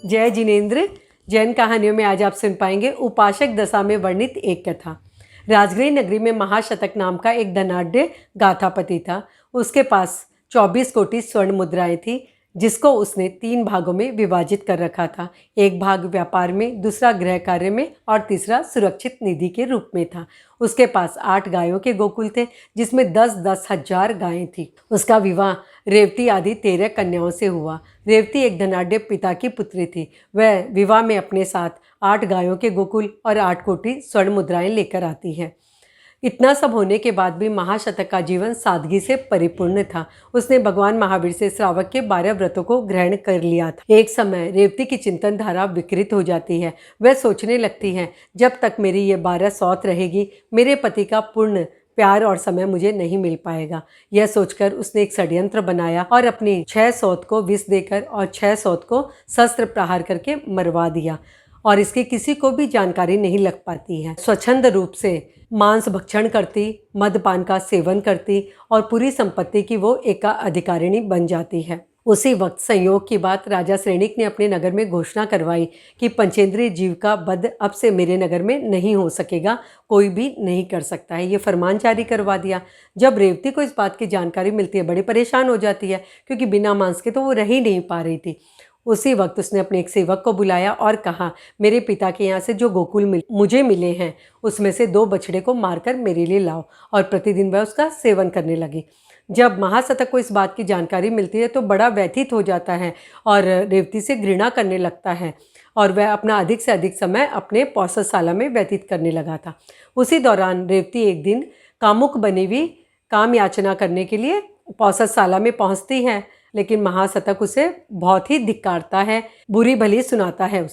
जय जिनेंद्र। जैन कहानियों में आज आप सुन पाएंगे उपासक दशा में वर्णित एक कथा। राजगृह नगरी में महाशतक नाम का एक धनाढ्य गाथापति था। उसके पास 24 कोटि स्वर्ण मुद्राएं थी, जिसको उसने 3 भागों में विभाजित कर रखा था। एक भाग व्यापार में, दूसरा गृह कार्य में और तीसरा सुरक्षित निधि के रूप में था। उसके पास 8 गायों के गोकुल थे, जिसमें 10-10 हजार गायें थी। उसका विवाह रेवती आदि 13 कन्याओं से हुआ। रेवती एक धनाढ्य पिता की पुत्री थी। वह विवाह में अपने साथ 8 गायों के गोकुल और 8 कोटि स्वर्ण मुद्राएं लेकर आती है। इतना सब होने के बाद भी महाशतक का जीवन सादगी से परिपूर्ण था। उसने भगवान महावीर से श्रावक के 12 व्रतों को ग्रहण कर लिया था। एक समय रेवती की चिंतन धारा विकृत हो जाती है। वह सोचने लगती है, जब तक मेरी ये 12 सौत रहेगी, मेरे पति का पूर्ण प्यार और समय मुझे नहीं मिल पाएगा। यह सोचकर उसने एक षड्यंत्र बनाया और अपनी 6 सौत को विष देकर और 6 सौत को शस्त्र प्रहार करके मरवा दिया, और इसकी किसी को भी जानकारी नहीं लग पाती है। स्वच्छंद रूप से मांस भक्षण करती, मदपान का सेवन करती और पूरी संपत्ति की वो एकाधिकारिणी बन जाती है। उसी वक्त संयोग की बात राजा श्रेणिक ने अपने नगर में घोषणा करवाई कि पंचेंद्रिय जीव का वध अब से मेरे नगर में नहीं हो सकेगा, कोई भी नहीं कर सकता है। ये फरमान जारी करवा दिया। जब रेवती को इस बात की जानकारी मिलती है, बड़ी परेशान हो जाती है, क्योंकि बिना मांस के तो वो रह ही नहीं पा रही थी। उसी वक्त उसने अपने एक सेवक को बुलाया और कहा, मेरे पिता के यहाँ से जो गोकुल मुझे मिले हैं, उसमें से 2 बछड़े को मारकर मेरे लिए लाओ। और प्रतिदिन वह उसका सेवन करने लगी। जब महाशतक को इस बात की जानकारी मिलती है तो बड़ा व्यथित हो जाता है और रेवती से घृणा करने लगता है, और वह अपना अधिक से अधिक समय अपने पौषधशाला में व्यतीत करने लगा था। उसी दौरान रेवती एक दिन कामुक बनी हुई काम याचना करने के लिए पौषधशाला में पहुंचती है, लेकिन महाशतक उसे बहुत ही धिक्कारता है, बुरी भली सुनाता है।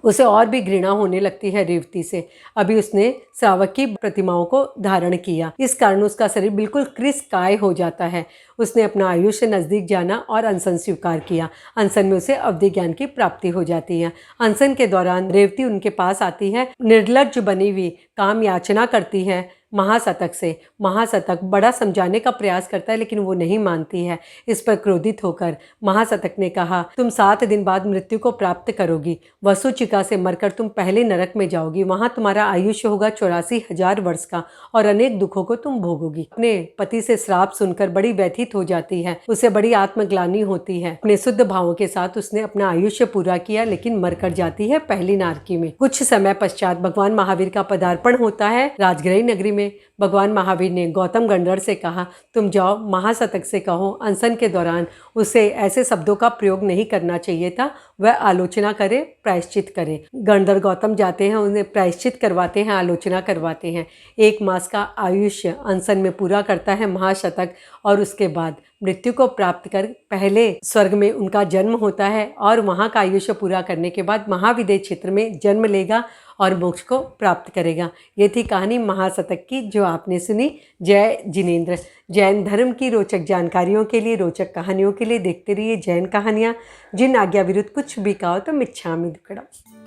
उसे और भी घृणा होने लगती है रेवती से। अभी उसने श्रावक की प्रतिमाओं को धारण किया, इस कारण उसका शरीर बिल्कुल कृशकाय हो जाता है। उसने अपना आयुष्य नज़दीक जाना और अनशन स्वीकार किया। अनशन में उसे अवधि ज्ञान की प्राप्ति हो जाती है। अनशन के दौरान रेवती उनके पास आती है, निर्लज्ज बनी हुई काम याचना करती है महाशतक से। महाशतक बड़ा समझाने का प्रयास करता है, लेकिन वो नहीं मानती है। इस पर क्रोधित होकर महाशतक ने कहा, तुम 7 दिन बाद मृत्यु को प्राप्त करोगी। वसुचिका से मरकर तुम पहले नरक में जाओगी। वहां तुम्हारा आयुष्य होगा 84,000 वर्ष का और अनेक दुखों को तुम भोगोगी। अपने पति से श्राप सुनकर बड़ी व्यथित हो जाती है। उसे बड़ी आत्मग्लानि होती है। अपने शुद्ध भावों के साथ उसने अपना आयुष्य पूरा किया, लेकिन मरकर जाती है पहली नारकी में। कुछ समय पश्चात भगवान महावीर का पदार्पण होता है राजगृह नगरी में। भगवान महावीर ने गौतम गंधर्व से कहा, तुम जाओ महाशतक से कहो अनशन के दौरान उसे ऐसे शब्दों का प्रयोग नहीं करना चाहिए था, वह आलोचना करे, प्रायश्चित करे। गंधर्व गौतम जाते हैं, उन्हें प्रायश्चित करवाते हैं, आलोचना करवाते हैं। 1 मास का आयुष्य अनशन में पूरा करता है महाशतक, और उसके बाद मृत्यु को प्राप्त कर पहले स्वर्ग में उनका जन्म होता है, और वहाँ का आयुष्य पूरा करने के बाद महाविदेह क्षेत्र में जन्म लेगा और मोक्ष को प्राप्त करेगा। ये थी कहानी महाशतक की, जो आपने सुनी। जय जिनेंद्र। जैन धर्म की रोचक जानकारियों के लिए, रोचक कहानियों के लिए देखते रहिए जैन कहानियाँ। जिन आज्ञा विरुद्ध कुछ भी कहो तो मिच्छामि दुक्कडम।